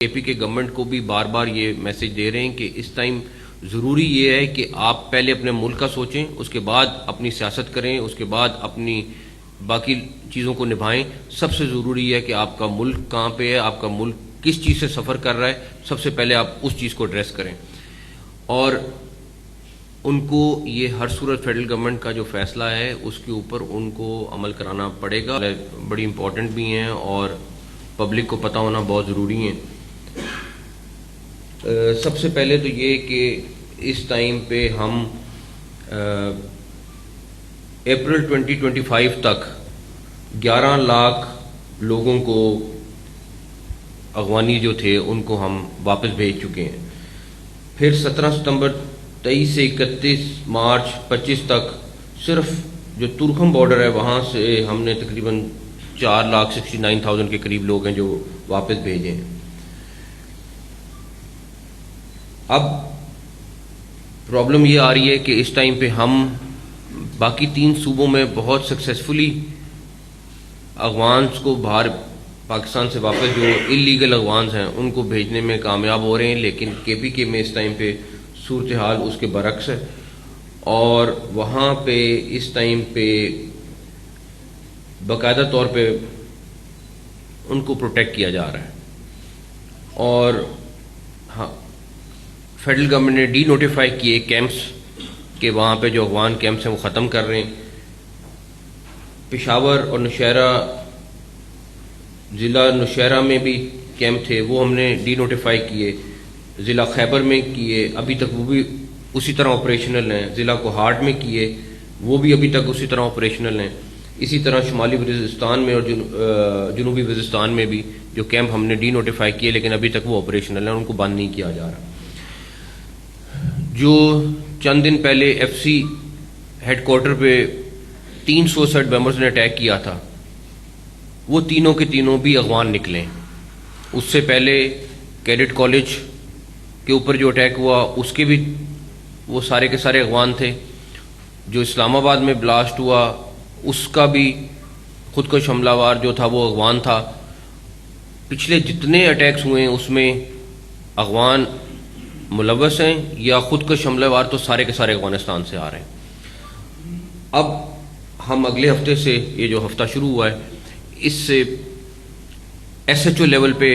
کے پی کے گورنمنٹ کو بھی بار بار یہ میسج دے رہے ہیں کہ اس ٹائم ضروری یہ ہے کہ آپ پہلے اپنے ملک کا سوچیں، اس کے بعد اپنی سیاست کریں، اس کے بعد اپنی باقی چیزوں کو نبھائیں۔ سب سے ضروری ہے کہ آپ کا ملک کہاں پہ ہے، آپ کا ملک کس چیز سے سفر کر رہا ہے، سب سے پہلے آپ اس چیز کو ایڈریس کریں۔ اور ان کو یہ ہر صورت فیڈرل گورنمنٹ کا جو فیصلہ ہے اس کے اوپر ان کو عمل کرانا پڑے گا، بڑی امپورٹنٹ بھی ہیں اور پبلک کو پتہ ہونا بہت ضروری ہے۔ سب سے پہلے تو یہ کہ اس ٹائم پہ ہم اپریل 2025 تک 11 لاکھ لوگوں کو افغانی جو تھے ان کو ہم واپس بھیج چکے ہیں۔ پھر 17 ستمبر 23 سے 31 مارچ 25 تک صرف جو تورکھم بارڈر ہے وہاں سے ہم نے تقریباً 4,69,000 کے قریب لوگ ہیں جو واپس بھیجے ہیں۔ اب پرابلم یہ آ رہی ہے کہ اس ٹائم پہ ہم باقی 3 صوبوں میں بہت سکسیسفلی افغانز کو باہر پاکستان سے واپس جو انلیگل افغانز ہیں ان کو بھیجنے میں کامیاب ہو رہے ہیں، لیکن کے پی کے میں اس ٹائم پہ صورتحال اس کے برعکس ہے اور وہاں پہ اس ٹائم پہ باقاعدہ طور پہ ان کو پروٹیکٹ کیا جا رہا ہے۔ اور ہاں، فیڈرل گورنمنٹ نے ڈی نوٹیفائی کیے کیمپس کہ وہاں پہ جو افغان کیمپس ہیں وہ ختم کر رہے ہیں۔ پشاور اور نوشہرہ ضلع نوشہرہ میں بھی کیمپ تھے، وہ ہم نے ڈی نوٹیفائی کیے۔ ضلع خیبر میں کیے، ابھی تک وہ بھی اسی طرح آپریشنل ہیں۔ ضلع کوہاٹ میں کیے، وہ بھی ابھی تک اسی طرح آپریشنل ہیں۔ اسی طرح شمالی وزیرستان میں اور جنوبی وزیرستان میں بھی جو کیمپ ہم نے ڈی نوٹیفائی کیے لیکن ابھی تک وہ آپریشنل ہیں، ان کو بند نہیں کیا جا رہا۔ جو چند دن پہلے ایف سی ہیڈ کوارٹر پہ 3 سوسائڈ ممبرز نے اٹیک کیا تھا، وہ تینوں کے تینوں بھی افغان نکلے۔ اس سے پہلے کیڈٹ کالج کے اوپر جو اٹیک ہوا اس کے بھی وہ سارے کے سارے افغان تھے۔ جو اسلام آباد میں بلاسٹ ہوا اس کا بھی خودکش حملہ آور جو تھا وہ افغان تھا۔ پچھلے جتنے اٹیکس ہوئے ہیں اس میں افغان ملوث ہیں یا خودکش حملہ آور تو سارے کے سارے افغانستان سے آ رہے ہیں۔ اب ہم اگلے ہفتے سے یہ جو ہفتہ شروع ہوا ہے اس سے ایس ایچ او لیول پہ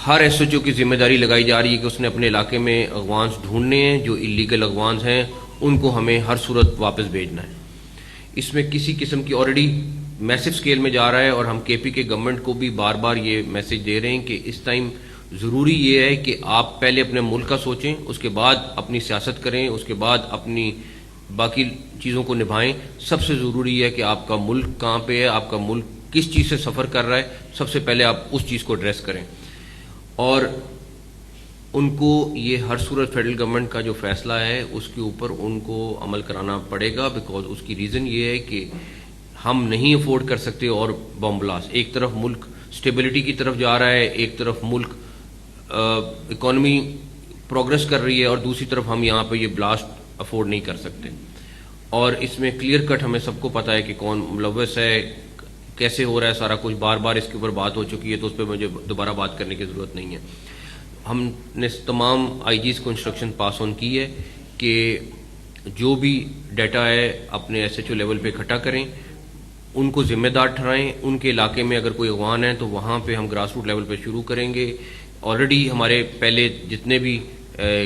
ہر ایس ایچ او کی ذمہ داری لگائی جا رہی ہے کہ اس نے اپنے علاقے میں افغانز ڈھونڈنے ہیں، جو انلیگل افغانز ہیں ان کو ہمیں ہر صورت واپس بھیجنا ہے۔ اس میں کسی قسم کی آلریڈی میسو اسکیل میں جا رہا ہے اور ہم کے پی کے گورنمنٹ کو بھی بار بار یہ میسج دے رہے ہیں کہ اس ٹائم ضروری یہ ہے کہ آپ پہلے اپنے ملک کا سوچیں، اس کے بعد اپنی سیاست کریں، اس کے بعد اپنی باقی چیزوں کو نبھائیں۔ سب سے ضروری ہے کہ آپ کا ملک کہاں پہ ہے، آپ کا ملک کس چیز سے سفر کر رہا ہے، سب سے پہلے آپ اس چیز کو ایڈریس کریں۔ اور ان کو یہ ہر صورت فیڈرل گورنمنٹ کا جو فیصلہ ہے اس کے اوپر ان کو عمل کرانا پڑے گا، بیکاز اس کی ریزن یہ ہے کہ ہم نہیں افورڈ کر سکتے اور بم بلاسٹ۔ ایک طرف ملک سٹیبلٹی کی طرف جا رہا ہے، ایک طرف ملک اکانومی پروگرس کر رہی ہے اور دوسری طرف ہم یہاں پہ یہ بلاسٹ افورڈ نہیں کر سکتے۔ اور اس میں کلیئر کٹ ہمیں سب کو پتہ ہے کہ کون ملوث ہے، کیسے ہو رہا ہے سارا کچھ، بار بار اس کے اوپر بات ہو چکی ہے تو اس پہ مجھے دوبارہ بات کرنے کی ضرورت نہیں ہے۔ ہم نے تمام آئی جیز کو انسٹرکشن پاس آن کی ہے کہ جو بھی ڈیٹا ہے اپنے ایس ایچ او لیول پہ اکٹھا کریں، ان کو ذمہ دار ٹھہرائیں۔ ان کے علاقے میں اگر کوئی افغان ہے تو وہاں پہ ہم گراس روٹ لیول پہ شروع کریں گے۔ آلریڈی ہمارے پہلے جتنے بھی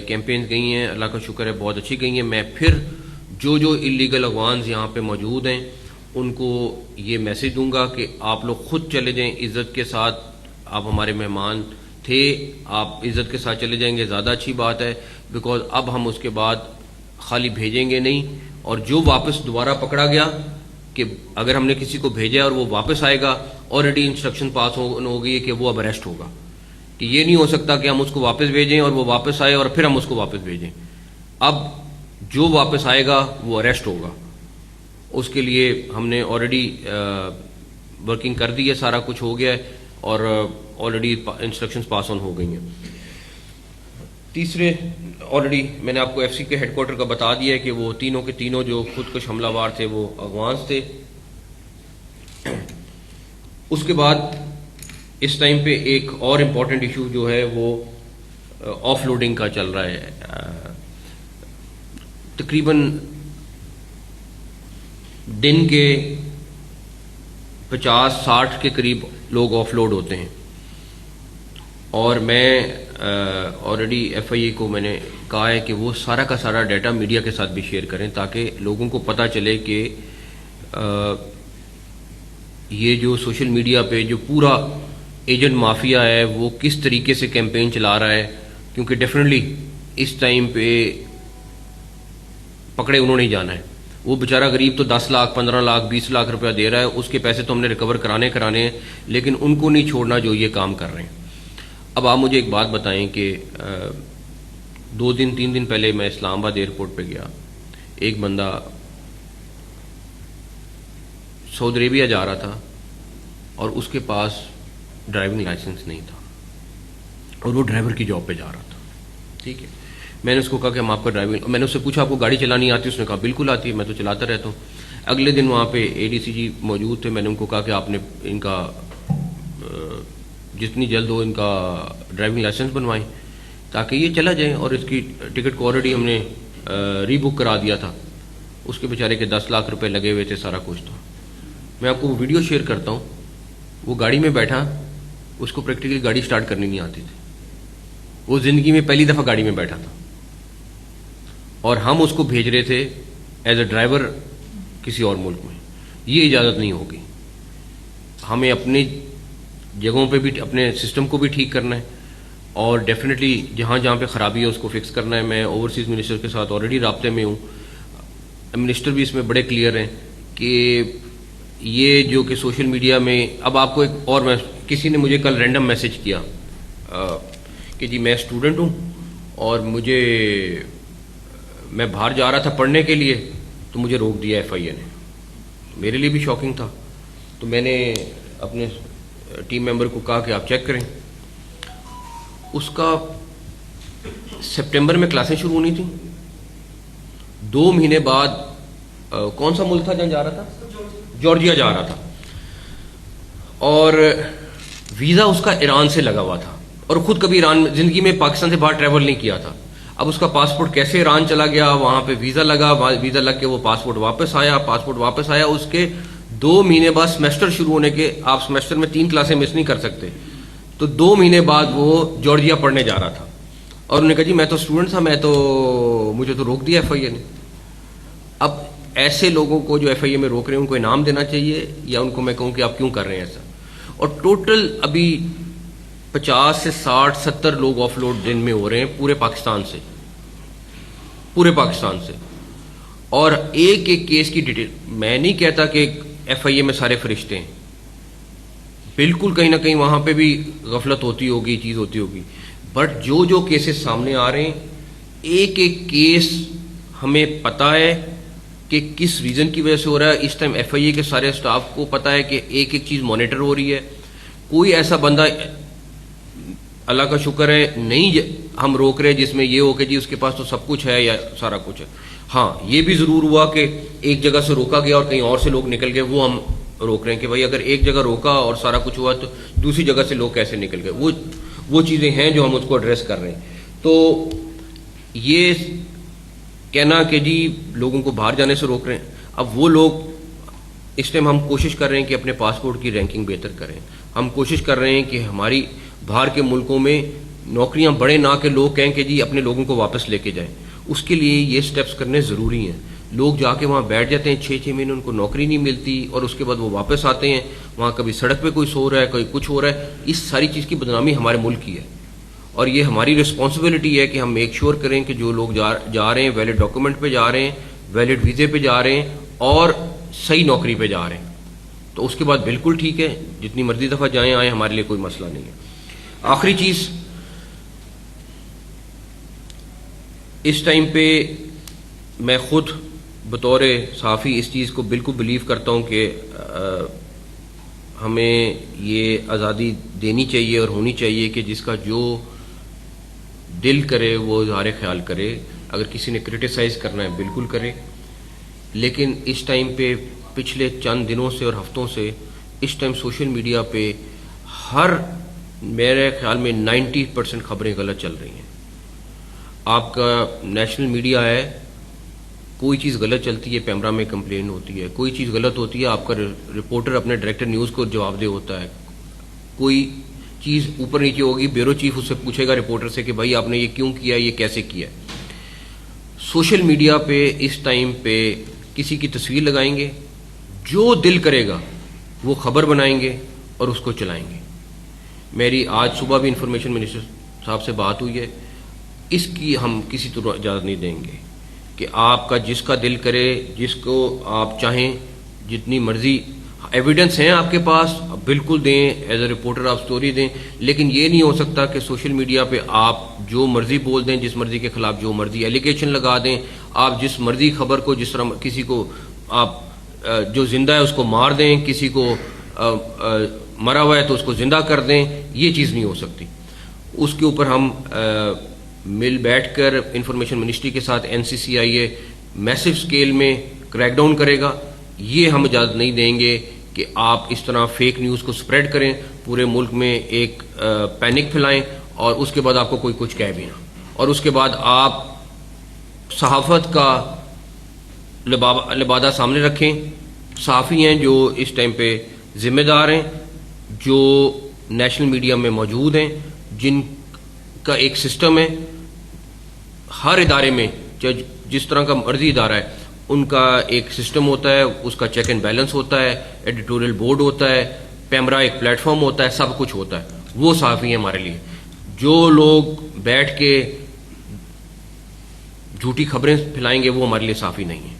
کیمپینز گئی ہیں اللہ کا شکر ہے بہت اچھی گئی ہیں۔ میں پھر جو انلیگل افغانز یہاں پہ موجود ہیں ان کو یہ میسج دوں گا کہ آپ لوگ خود چلے جائیں عزت کے ساتھ، آپ ہمارے مہمان تھے، آپ عزت کے ساتھ چلے جائیں گے زیادہ اچھی بات ہے، بیکاز اب ہم اس کے بعد خالی بھیجیں گے نہیں۔ اور جو واپس دوبارہ پکڑا گیا کہ اگر ہم نے کسی کو بھیجا اور وہ واپس آئے گا، آلریڈی انسٹرکشن پاس ہو گئی ہے کہ وہ اب اریسٹ ہوگا، کہ یہ نہیں ہو سکتا کہ ہم اس کو واپس بھیجیں اور وہ واپس آئے اور پھر ہم اس کو واپس بھیجیں۔ اب جو واپس آئے گا وہ اریسٹ ہوگا۔ اس کے لیے ہم نے آلریڈی ورکنگ کر دی ہے، سارا کچھ ہو گیا ہے اور آلریڈی انسٹرکشنز پاس آن ہو گئی ہیں۔ تیسرے آلریڈی میں نے آپ کو ایف سی کے ہیڈ کوارٹر کا بتا دیا ہے کہ وہ تینوں کے تینوں جو خودکش حملہ آور تھے وہ افغانز تھے۔ اس کے بعد اس ٹائم پہ ایک اور امپورٹنٹ ایشو جو ہے وہ آف لوڈنگ کا چل رہا ہے. تقریباً دن کے 50-60 کے قریب لوگ آف لوڈ ہوتے ہیں، اور میں آلریڈی ایف آئی اے کو میں نے کہا ہے کہ وہ سارا کا سارا ڈیٹا میڈیا کے ساتھ بھی شیئر کریں تاکہ لوگوں کو پتہ چلے کہ یہ جو سوشل میڈیا پہ جو پورا ایجنٹ مافیا ہے وہ کس طریقے سے کیمپین چلا رہا ہے. کیونکہ ڈیفینیٹلی اس ٹائم پہ پکڑے انہوں نے جانا ہے. وہ بیچارہ غریب تو 10 لاکھ 15 لاکھ 20 لاکھ روپیہ دے رہا ہے، اس کے پیسے تو ہم نے ریکور کرانے ہیں، لیکن ان کو نہیں چھوڑنا جو یہ کام کر رہے ہیں. اب آپ مجھے ایک بات بتائیں کہ 2-3 دن پہلے میں اسلام آباد ایئرپورٹ پہ گیا. ایک بندہ سعودی عربیہ جا رہا تھا اور اس کے پاس ڈرائیونگ لائسنس نہیں تھا اور وہ ڈرائیور کی جاب پہ جا رہا تھا. ٹھیک ہے، میں نے اس کو کہا کہ ہم آپ کا ڈرائیونگ، میں نے اس سے پوچھا آپ کو گاڑی چلانی آتی ہے؟ اس نے کہا بالکل آتی ہے، میں تو چلاتا رہتا ہوں. اگلے دن وہاں پہ اے ڈی سی جی موجود تھے. میں نے ان کو کہا کہ آپ نے ان کا جتنی جلد ہو ان کا ڈرائیونگ لائسنس بنوائیں تاکہ یہ چلا جائیں، اور اس کی ٹکٹ کو آلریڈی ہم نے ری بک کرا دیا تھا. اس کے بیچارے کے 10 لاکھ روپے لگے ہوئے تھے، سارا کچھ تھا. میں آپ کو وہ ویڈیو شیئر کرتا ہوں. وہ گاڑی میں بیٹھا، اس کو پریکٹیکلی گاڑی سٹارٹ کرنی نہیں آتی تھی. وہ زندگی میں پہلی دفعہ گاڑی میں بیٹھا تھا اور ہم اس کو بھیج رہے تھے ایز اے ڈرائیور کسی اور ملک میں. یہ اجازت نہیں ہوگی. ہمیں اپنی جگہوں پہ بھی اپنے سسٹم کو بھی ٹھیک کرنا ہے، اور ڈیفینیٹلی جہاں جہاں پہ خرابی ہے اس کو فکس کرنا ہے. میں اوورسیز منسٹر کے ساتھ آلریڈی رابطے میں ہوں. منسٹر بھی اس میں بڑے کلیئر ہیں کہ یہ جو کہ سوشل میڈیا میں اب آپ کو ایک اور، میں کسی نے مجھے کل رینڈم میسج کیا کہ جی میں اسٹوڈنٹ ہوں اور میں باہر جا رہا تھا پڑھنے کے لیے تو مجھے روک دیا ایف آئی اے نے. میرے لیے بھی شاکنگ تھا. تو میں نے اپنے ٹیم ممبر کو کہا کہ آپ چیک کریں. اس کا سپٹمبر میں کلاسیں شروع ہونی تھیں. 2 مہینے بعد کون سا ملک تھا جہاں جا رہا تھا؟ جارجیا جا رہا تھا، اور ویزا اس کا ایران سے لگا ہوا تھا، اور خود کبھی ایران زندگی میں پاکستان سے باہر ٹریول نہیں کیا تھا. اب اس کا پاسپورٹ کیسے ایران چلا گیا، وہاں پہ ویزا لگا، ویزا لگ کے وہ پاسپورٹ واپس آیا. اس کے 2 مہینے بعد سیمسٹر شروع ہونے کے، آپ سیمسٹر میں 3 کلاسیں مس نہیں کر سکتے، تو 2 مہینے بعد وہ جارجیا پڑھنے جا رہا تھا. اور انہوں نے کہا جی میں تو اسٹوڈنٹ تھا، مجھے تو روک دیا ایف آئی اے نے. اب ایسے لوگوں کو جو ایف آئی اے میں روک رہے ہیں ان کو انعام دینا چاہیے، یا ان کو میں کہوں کہ آپ کیوں کر رہے ہیں ایسا. اور ٹوٹل ابھی 50 سے 60 70 لوگ آف لوڈ دن میں ہو رہے ہیں پورے پاکستان سے. اور ایک کیس کی ڈیٹیل، میں نہیں کہتا کہ ایف آئی اے میں سارے فرشتے ہیں، بالکل کہیں نہ کہیں وہاں پہ بھی غفلت ہوتی ہوگی، چیز ہوتی ہوگی، بٹ جو کیسز سامنے آ رہے ہیں، ایک کیس ہمیں پتہ ہے کہ کس ریزن کی وجہ سے ہو رہا ہے. اس ٹائم ایف آئی اے کے سارے اسٹاف کو پتہ ہے کہ ایک چیز مانیٹر ہو رہی ہے. کوئی ایسا بندہ، اللہ کا شکر ہے، نہیں ہم روک رہے جس میں یہ ہو کہ جی اس کے پاس تو سب کچھ ہے یا سارا کچھ ہے. ہاں یہ بھی ضرور ہوا کہ ایک جگہ سے روکا گیا اور کہیں اور سے لوگ نکل گئے. وہ ہم روک رہے ہیں کہ بھائی اگر ایک جگہ روکا اور سارا کچھ ہوا تو دوسری جگہ سے لوگ کیسے نکل گئے. وہ چیزیں ہیں جو ہم اس کو ایڈریس کر رہے ہیں. تو یہ کہنا کہ جی لوگوں کو باہر جانے سے روک رہے ہیں، اب وہ لوگ، اس ٹائم ہم کوشش کر رہے ہیں کہ اپنے پاسپورٹ کی رینکنگ بہتر کریں. ہم کوشش کر رہے ہیں کہ ہماری باہر کے ملکوں میں نوکریاں بڑھیں، نہ کہ لوگ کہیں کہ جی اپنے لوگوں کو واپس لے کے جائیں. اس کے لیے یہ سٹیپس کرنے ضروری ہیں. لوگ جا کے وہاں بیٹھ جاتے ہیں 6 مہینے، ان کو نوکری نہیں ملتی، اور اس کے بعد وہ واپس آتے ہیں، وہاں کبھی سڑک پہ کوئی سو رہا ہے، کوئی کچھ ہو رہا ہے. اس ساری چیز کی بدنامی ہمارے ملک کی ہے، اور یہ ہماری رسپانسبلٹی ہے کہ ہم میک شیور کریں کہ جو لوگ جا رہے ہیں ویلڈ ڈاکومنٹ پہ جا رہے ہیں، ویلڈ ویزے پہ جا رہے ہیں، اور صحیح نوکری پہ جا رہے ہیں. تو اس کے بعد بالکل ٹھیک ہے، جتنی مرضی دفعہ جائیں آئیں، ہمارے لیے کوئی مسئلہ نہیں ہے. آخری چیز، اس ٹائم پہ میں خود بطور صحافی اس چیز کو بالکل بلیو کرتا ہوں کہ ہمیں یہ آزادی دینی چاہیے اور ہونی چاہیے کہ جس کا جو دل کرے وہ اظہار خیال کرے. اگر کسی نے کرٹیسائز کرنا ہے بالکل کرے، لیکن اس ٹائم پہ پچھلے چند دنوں سے اور ہفتوں سے اس ٹائم سوشل میڈیا پہ ہر میرے خیال میں 90% خبریں غلط چل رہی ہیں. آپ کا نیشنل میڈیا ہے، کوئی چیز غلط چلتی ہے پیمرا میں کمپلین ہوتی ہے، کوئی چیز غلط ہوتی ہے آپ کا رپورٹر اپنے ڈائریکٹر نیوز کو جواب دہ ہوتا ہے، کوئی چیز اوپر نیچے ہوگی بیورو چیف اس سے پوچھے گا رپورٹر سے کہ بھائی آپ نے یہ کیوں کیا، یہ کیسے کیا. سوشل میڈیا پہ اس ٹائم پہ کسی کی تصویر لگائیں گے، جو دل کرے گا وہ خبر بنائیں گے اور اس کو چلائیں گے. میری آج صبح بھی انفارمیشن منسٹر صاحب سے بات ہوئی ہے، اس کی ہم کسی طرح اجازت نہیں دیں گے کہ آپ کا جس کا دل کرے، جس کو آپ چاہیں، جتنی مرضی ایویڈنس ہیں آپ کے پاس بالکل دیں، ایز اے رپورٹر آپ سٹوری دیں، لیکن یہ نہیں ہو سکتا کہ سوشل میڈیا پہ آپ جو مرضی بول دیں، جس مرضی کے خلاف جو مرضی ایلیگیشن لگا دیں، آپ جس مرضی خبر کو جس طرح کسی کو آپ جو زندہ ہے اس کو مار دیں، کسی کو مرا ہوا ہے تو اس کو زندہ کر دیں. یہ چیز نہیں ہو سکتی. اس کے اوپر ہم مل بیٹھ کر انفارمیشن منسٹری کے ساتھ NCCIA میسو اسکیل میں کریک ڈاؤن کرے گا. یہ ہم اجازت نہیں دیں گے کہ آپ اس طرح فیک نیوز کو سپریڈ کریں، پورے ملک میں ایک پینک پھیلائیں اور اس کے بعد آپ کو کوئی کچھ کہہ بھی نہ، اور اس کے بعد آپ صحافت کا لبادہ سامنے رکھیں. صحافی ہیں جو اس ٹائم پہ ذمہ دار ہیں، جو نیشنل میڈیا میں موجود ہیں، جن کا ایک سسٹم ہے ہر ادارے میں، جس طرح کا مرضی ادارہ ہے ان کا ایک سسٹم ہوتا ہے، اس کا چیک اینڈ بیلنس ہوتا ہے، ایڈیٹوریل بورڈ ہوتا ہے، پیمرا ایک پلیٹ فارم ہوتا ہے، سب کچھ ہوتا ہے. وہ صحافی ہیں ہمارے لیے. جو لوگ بیٹھ کے جھوٹی خبریں پھیلائیں گے وہ ہمارے لیے صحافی نہیں ہیں.